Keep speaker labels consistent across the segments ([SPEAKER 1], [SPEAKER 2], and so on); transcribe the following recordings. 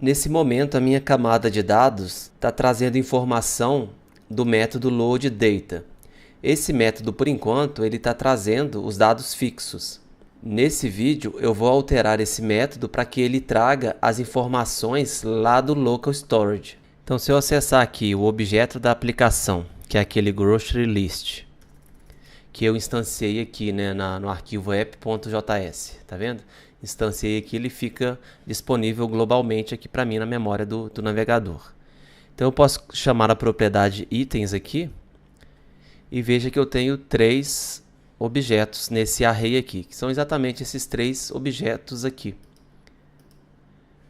[SPEAKER 1] Nesse momento, a minha camada de dados está trazendo informação do método loadData. Esse método, por enquanto, ele está trazendo os dados fixos. Nesse vídeo, eu vou alterar esse método para que ele traga as informações lá do Local Storage. Então, se eu acessar aqui o objeto da aplicação, que é aquele Grocery List, que eu instanciei aqui, né, no arquivo app.js, tá vendo? Instanciei aqui, ele fica disponível globalmente aqui para mim na memória do navegador. Então eu posso chamar a propriedade itens aqui e veja que eu tenho 3 objetos nesse array aqui, que são exatamente esses 3 objetos aqui,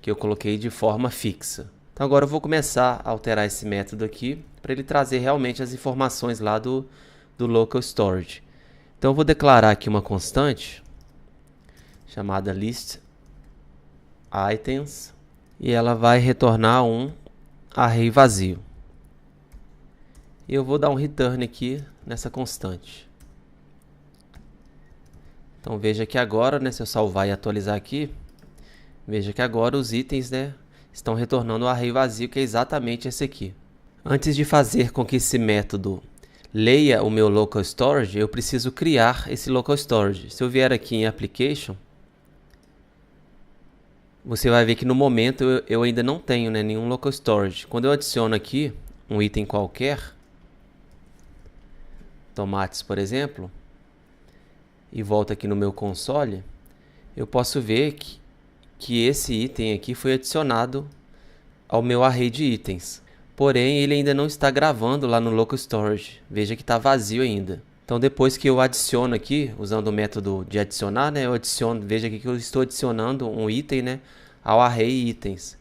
[SPEAKER 1] que eu coloquei de forma fixa. Então agora eu vou começar a alterar esse método aqui para ele trazer realmente as informações lá do Local Storage. Então eu vou declarar aqui uma constante chamada list items e ela vai retornar um array vazio. E eu vou dar um return aqui nessa constante. Então veja que agora, né, se eu salvar e atualizar aqui, veja que agora os itens, né, estão retornando o array vazio, que é exatamente esse aqui. Antes de fazer com que esse método leia o meu local storage, eu preciso criar esse local storage. Se eu vier aqui em application, você vai ver que no momento eu ainda não tenho, né, nenhum local storage. Quando eu adiciono aqui um item qualquer, tomates por exemplo, e volto aqui no meu console, eu posso ver que esse item aqui foi adicionado ao meu array de itens. Porém, ele ainda não está gravando lá no local storage. Veja que está vazio ainda. Então, depois que eu adiciono aqui, usando o método de adicionar, né, eu adiciono, veja aqui que eu estou adicionando um item, né, ao array itens.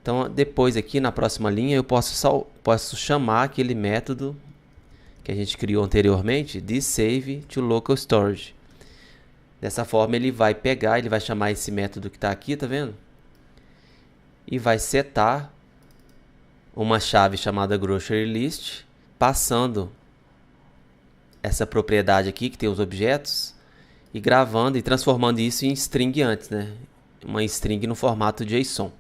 [SPEAKER 1] Então, depois aqui na próxima linha, eu posso chamar aquele método que a gente criou anteriormente de save to local storage. Dessa forma, ele vai pegar, ele vai chamar esse método que está aqui, tá vendo? E vai setar uma chave chamada Grocery List, passando essa propriedade aqui que tem os objetos e gravando e transformando isso em string antes, né? Uma string no formato JSON.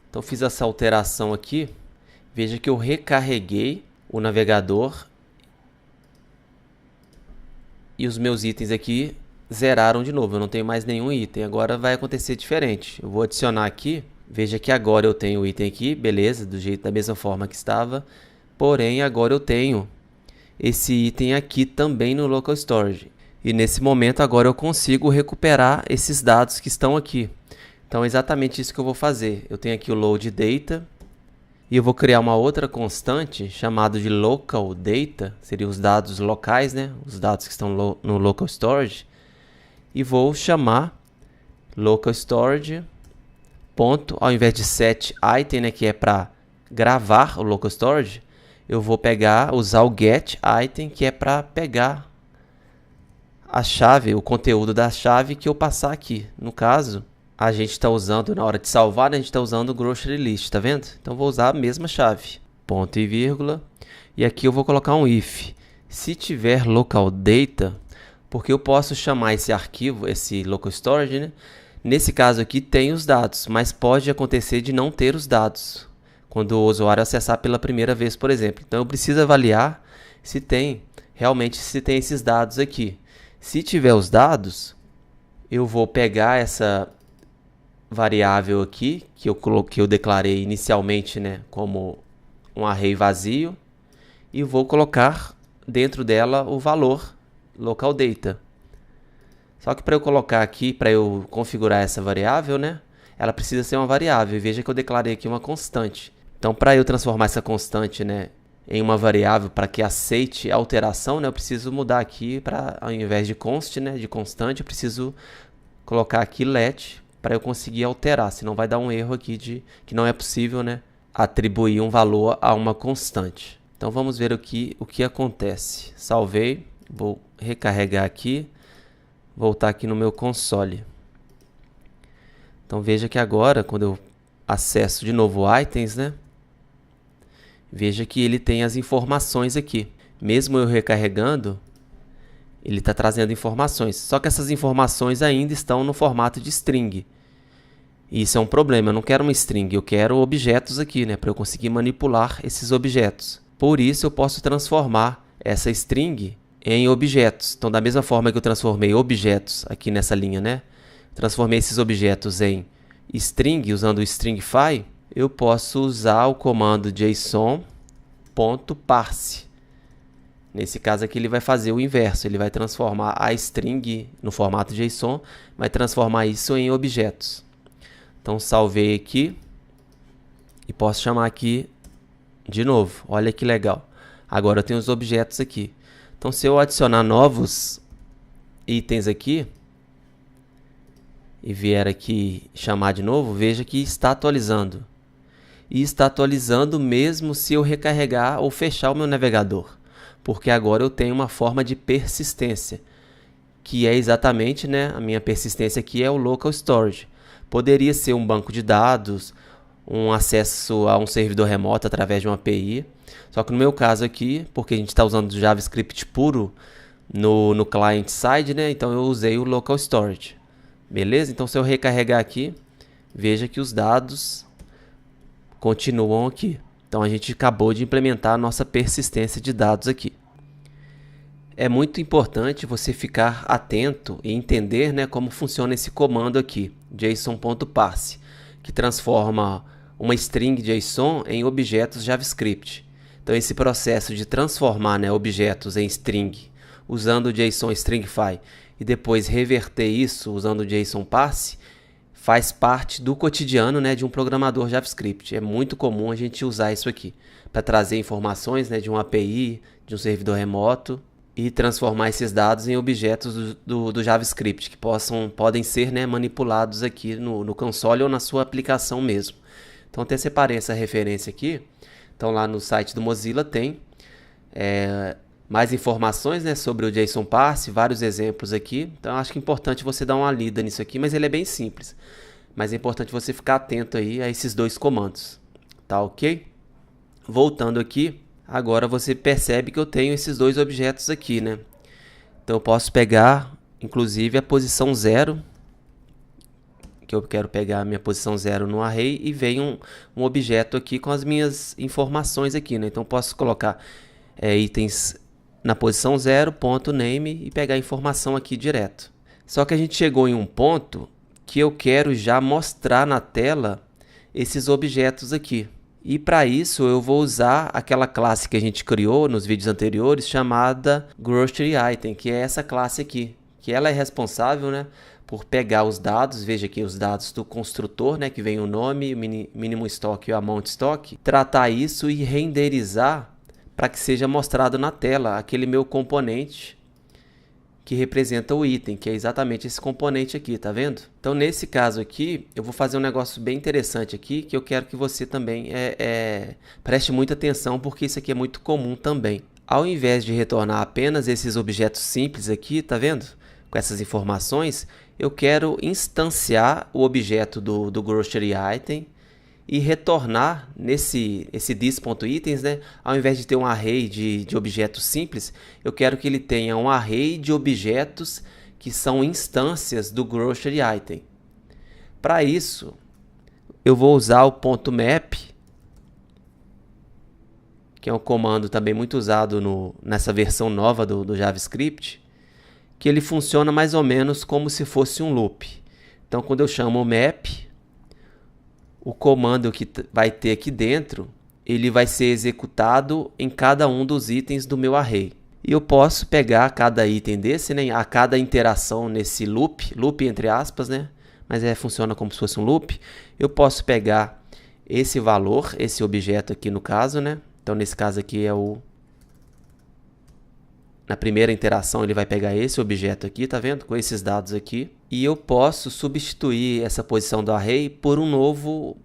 [SPEAKER 1] Então fiz essa alteração aqui. Veja que eu recarreguei o navegador e os meus itens aqui zeraram de novo. Eu não tenho mais nenhum item. Agora vai acontecer diferente. Eu vou adicionar aqui. Veja que agora eu tenho o item aqui, beleza, da mesma forma que estava. Porém, agora eu tenho esse item aqui também no local storage. E nesse momento agora eu consigo recuperar esses dados que estão aqui. Então é exatamente isso que eu vou fazer. Eu tenho aqui o load data e eu vou criar uma outra constante chamada de local data, seriam os dados locais, né? Os dados que estão no local storage. E vou chamar local storage ponto, ao invés de set item, né, que é para gravar o local storage, eu vou usar o get item, que é para pegar a chave, o conteúdo da chave que eu passar aqui. No caso, a gente está usando, na hora de salvar, né, a gente está usando o grocery list, tá vendo? Então vou usar a mesma chave, ponto e vírgula, e aqui eu vou colocar um if. Se tiver local data, porque eu posso chamar esse arquivo, esse local storage, né? Nesse caso aqui tem os dados, mas pode acontecer de não ter os dados quando o usuário acessar pela primeira vez, por exemplo. Então eu preciso avaliar se tem esses dados aqui. Se tiver os dados, eu vou pegar essa variável aqui que eu declarei inicialmente, né, como um array vazio e vou colocar dentro dela o valor local data. Só que para eu colocar aqui, para eu configurar essa variável, né, ela precisa ser uma variável. Veja que eu declarei aqui uma constante. Então, para eu transformar essa constante, né, em uma variável para que aceite a alteração, né, eu preciso mudar aqui para, ao invés de const, né, de constante, eu preciso colocar aqui let para eu conseguir alterar. Senão vai dar um erro aqui de que não é possível, né, atribuir um valor a uma constante. Então, vamos ver o que acontece. Salvei, vou recarregar aqui. Voltar aqui no meu console. Então veja que agora, quando eu acesso de novo itens, né? Veja que ele tem as informações aqui. Mesmo eu recarregando, ele está trazendo informações. Só que essas informações ainda estão no formato de string. E isso é um problema, eu não quero uma string, eu quero objetos aqui, né, para eu conseguir manipular esses objetos. Por isso eu posso transformar essa string em objetos. Então, da mesma forma que eu transformei objetos aqui nessa linha, né, transformei esses objetos em string usando o stringify, eu posso usar o comando json.parse. Nesse caso aqui ele vai fazer o inverso, ele vai transformar a string no formato JSON, vai transformar isso em objetos. Então salvei aqui e posso chamar aqui de novo. Olha que legal. Agora eu tenho os objetos aqui. Então se eu adicionar novos itens aqui e vier aqui chamar de novo, veja que está atualizando. E está atualizando mesmo se eu recarregar ou fechar o meu navegador. Porque agora eu tenho uma forma de persistência, que é exatamente, né, a minha persistência aqui é o local storage. Poderia ser um banco de dados, um acesso a um servidor remoto através de uma API. Só que no meu caso aqui, porque a gente está usando JavaScript puro no client side, né, então eu usei o local storage. Beleza? Então se eu recarregar aqui, veja que os dados continuam aqui. Então a gente acabou de implementar a nossa persistência de dados aqui. É muito importante você ficar atento e entender, né, como funciona esse comando aqui, json.parse, que transforma uma string JSON em objetos JavaScript. Então esse processo de transformar, né, objetos em string usando o JSON stringify e depois reverter isso usando o JSON.parse faz parte do cotidiano, né, de um programador JavaScript. É muito comum a gente usar isso aqui para trazer informações, né, de uma API, de um servidor remoto e transformar esses dados em objetos do JavaScript que podem ser, né, manipulados aqui no console ou na sua aplicação mesmo. Então até separei essa referência aqui. Então lá no site do Mozilla tem mais informações, né, sobre o JSON.parse, vários exemplos aqui. Então acho que é importante você dar uma lida nisso aqui, mas ele é bem simples. Mas é importante você ficar atento aí a esses dois comandos. Tá ok? Voltando aqui, agora você percebe que eu tenho esses dois objetos aqui, né? Então eu posso pegar, inclusive, a posição 0, que eu quero pegar a minha posição 0 no array, e vem um objeto aqui com as minhas informações aqui, né? Então eu posso colocar itens na posição 0.name e pegar a informação aqui direto. Só que a gente chegou em um ponto que eu quero já mostrar na tela esses objetos aqui. E para isso eu vou usar aquela classe que a gente criou nos vídeos anteriores chamada Grocery Item, que é essa classe aqui, que ela é responsável, né, por pegar os dados, veja aqui os dados do construtor, né, que vem o nome, o minimum stock e o amount stock, tratar isso e renderizar para que seja mostrado na tela aquele meu componente que representa o item, que é exatamente esse componente aqui, tá vendo? Então nesse caso aqui, eu vou fazer um negócio bem interessante aqui, que eu quero que você também preste muita atenção, porque isso aqui é muito comum também. Ao invés de retornar apenas esses objetos simples aqui, tá vendo? Com essas informações, eu quero instanciar o objeto do Grocery Item e retornar esse this.items, né? Ao invés de ter um array de objetos simples, eu quero que ele tenha um array de objetos que são instâncias do Grocery Item. Para isso, eu vou usar o .map, que é um comando também muito usado nessa versão nova do JavaScript, que ele funciona mais ou menos como se fosse um loop. Então, quando eu chamo o map, o comando que vai ter aqui dentro, ele vai ser executado em cada um dos itens do meu array. E eu posso pegar cada item desse, né, a cada interação nesse loop entre aspas, né, mas funciona como se fosse um loop. Eu posso pegar esse valor, esse objeto aqui no caso, né, então nesse caso aqui na primeira interação ele vai pegar esse objeto aqui, tá vendo? Com esses dados aqui. E eu posso substituir essa posição do array por um novo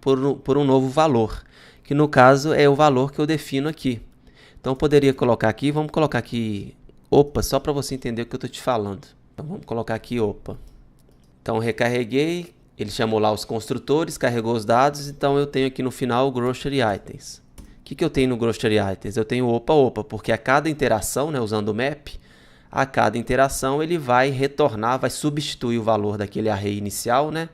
[SPEAKER 1] valor, que no caso é o valor que eu defino aqui. Então eu poderia colocar aqui, vamos colocar aqui opa, só para você entender o que eu estou te falando. Então vamos colocar aqui opa. Então recarreguei, ele chamou lá os construtores, carregou os dados, então eu tenho aqui no final o Grocery Items. O que eu tenho no Grocery Items? Eu tenho opa, porque a cada interação, né, usando o map, a cada interação ele vai retornar, vai substituir o valor daquele array inicial, né,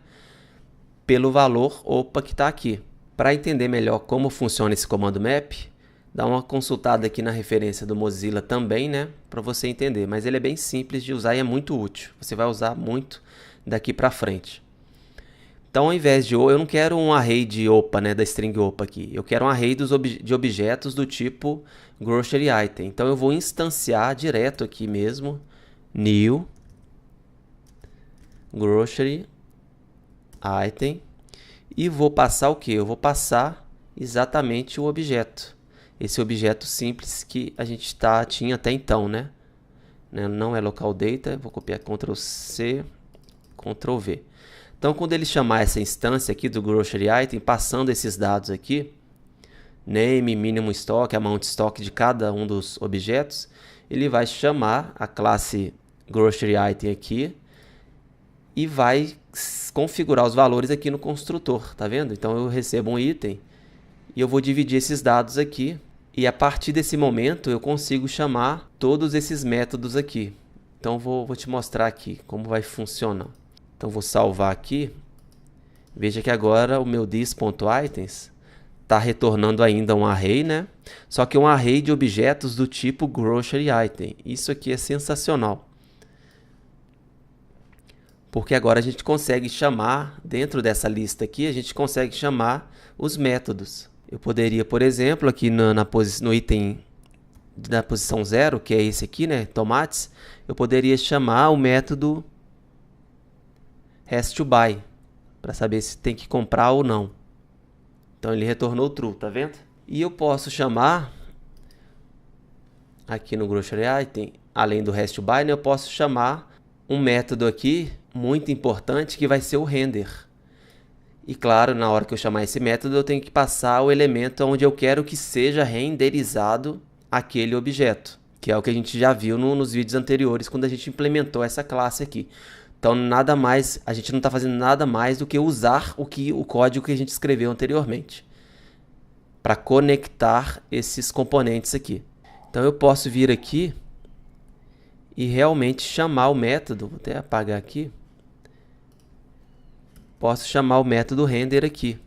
[SPEAKER 1] pelo valor OPA que está aqui. Para entender melhor como funciona esse comando map, dá uma consultada aqui na referência do Mozilla também, né, para você entender. Mas ele é bem simples de usar e é muito útil. Você vai usar muito daqui para frente. Então, ao invés de eu não quero um array de OPA, né, da string OPA aqui. Eu quero um array de objetos do tipo grocery item. Então, eu vou instanciar direto aqui mesmo new grocery item e vou passar o que? Eu vou passar exatamente o objeto. Esse objeto simples que a gente tinha até então, né? Não é local data, vou copiar Ctrl C, Ctrl V. Então, quando ele chamar essa instância aqui do grocery item, passando esses dados aqui, name, minimum stock, amount stock de cada um dos objetos, ele vai chamar a classe grocery item aqui e vai configurar os valores aqui no construtor, tá vendo? Então, eu recebo um item e eu vou dividir esses dados aqui e a partir desse momento eu consigo chamar todos esses métodos aqui. Então, vou te mostrar aqui como vai funcionar. Então, vou salvar aqui. Veja que agora o meu this.items está retornando ainda um array, né? Só que um array de objetos do tipo grocery item. Isso aqui é sensacional. Porque agora a gente consegue chamar, dentro dessa lista aqui, a gente consegue chamar os métodos. Eu poderia, por exemplo, aqui no item da posição 0, que é esse aqui, né? Tomates, eu poderia chamar o método has to buy, para saber se tem que comprar ou não. Então ele retornou true, tá vendo? E eu posso chamar, aqui no grocery item, além do has to buy, né, eu posso chamar um método aqui, muito importante, que vai ser o render. E claro, na hora que eu chamar esse método, eu tenho que passar o elemento onde eu quero que seja renderizado aquele objeto, que é o que a gente já viu nos vídeos anteriores, quando a gente implementou essa classe aqui. Então, nada mais, a gente não está fazendo nada mais do que usar o código que a gente escreveu anteriormente para conectar esses componentes aqui. Então, eu posso vir aqui e realmente chamar o método, vou até apagar aqui, posso chamar o método render aqui,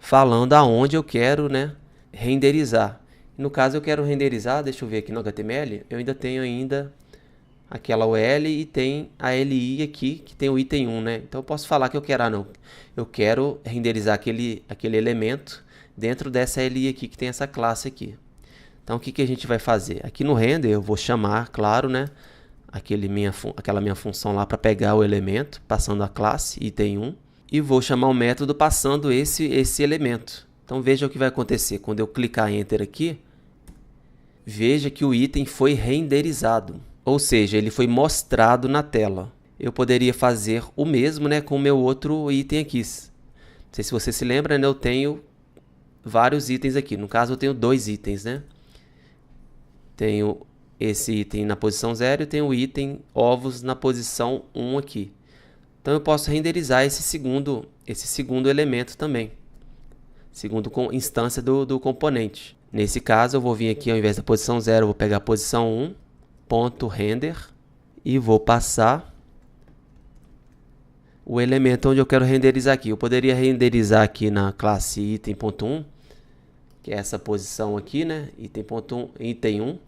[SPEAKER 1] falando aonde eu quero, né, renderizar. No caso, eu quero renderizar, deixa eu ver aqui no HTML, eu ainda tenho aquela UL e tem a LI aqui, que tem o item 1, né? Então, eu posso falar que eu quero, eu quero renderizar aquele elemento dentro dessa LI aqui, que tem essa classe aqui. Então, o que a gente vai fazer? Aqui no render, eu vou chamar, claro, né? Aquela minha função lá para pegar o elemento, passando a classe, item 1. E vou chamar o método passando esse elemento. Então, veja o que vai acontecer. Quando eu clicar em Enter aqui, veja que o item foi renderizado. Ou seja, ele foi mostrado na tela. Eu poderia fazer o mesmo, né, com o meu outro item aqui. Não sei se você se lembra, né, eu tenho vários itens aqui. No caso, eu tenho 2 itens, né? Tenho esse item na posição 0 e tenho o item ovos na posição 1 aqui. Então, eu posso renderizar esse segundo elemento também. Segundo instância do componente. Nesse caso, eu vou vir aqui, ao invés da posição 0, eu vou pegar a posição 1. Ponto render e vou passar o elemento onde eu quero renderizar aqui. Eu poderia renderizar aqui na classe item.1, que é essa posição aqui, né? Item.1, item 1,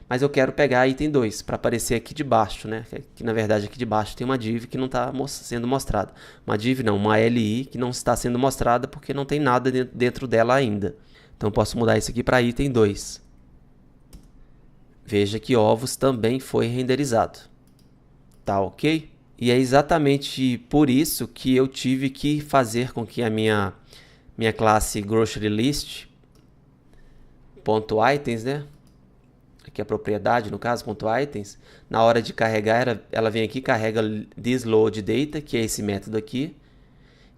[SPEAKER 1] mas eu quero pegar item 2 para aparecer aqui de baixo, né? Que na verdade aqui de baixo tem uma div que não está sendo mostrada. Uma div não, uma LI que não está sendo mostrada porque não tem nada dentro dela ainda. Então eu posso mudar isso aqui para item 2. Veja que ovos também foi renderizado. Tá ok? E é exatamente por isso que eu tive que fazer com que a minha classe grocery_list.items, né? Aqui a propriedade, no caso, .items, na hora de carregar, ela vem aqui, carrega thisLoadData, que é esse método aqui.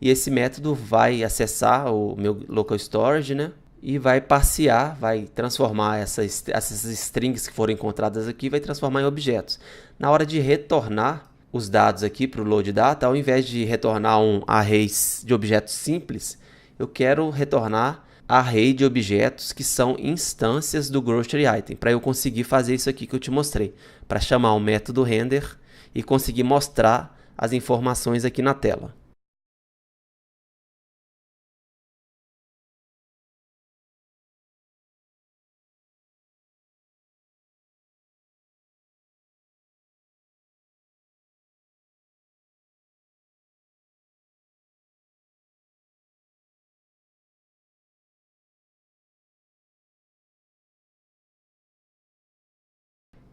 [SPEAKER 1] E esse método vai acessar o meu local storage, né? E vai parsear, vai transformar essas strings que foram encontradas aqui, vai transformar em objetos. Na hora de retornar os dados aqui para o load data, ao invés de retornar um array de objetos simples, eu quero retornar array de objetos que são instâncias do grocery item, para eu conseguir fazer isso aqui que eu te mostrei, para chamar o método render e conseguir mostrar as informações aqui na tela.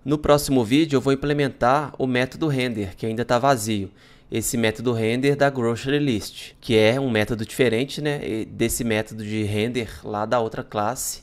[SPEAKER 1] No próximo vídeo eu vou implementar o método render, que ainda está vazio. Esse método render da grocery list, que é um método diferente, né, desse método de render lá da outra classe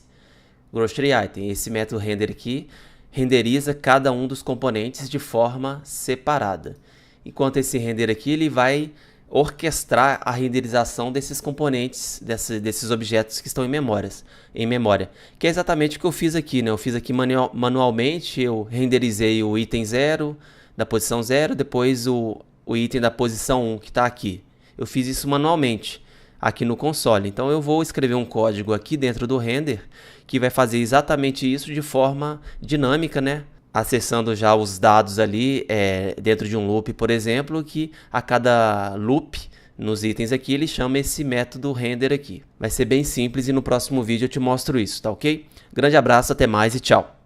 [SPEAKER 1] grocery item. Esse método render aqui renderiza cada um dos componentes de forma separada. Enquanto esse render aqui ele vai orquestrar a renderização desses componentes, desses objetos que estão em memória, que é exatamente o que eu fiz aqui, né? Eu fiz aqui manualmente, eu renderizei o item 0 da posição 0, depois o item da posição 1 que está aqui. Eu fiz isso manualmente aqui no console. Então eu vou escrever um código aqui dentro do render que vai fazer exatamente isso de forma dinâmica, né? Acessando já os dados ali dentro de um loop, por exemplo, que a cada loop nos itens aqui ele chama esse método render aqui. Vai ser bem simples e no próximo vídeo eu te mostro isso, tá ok? Grande abraço, até mais e tchau!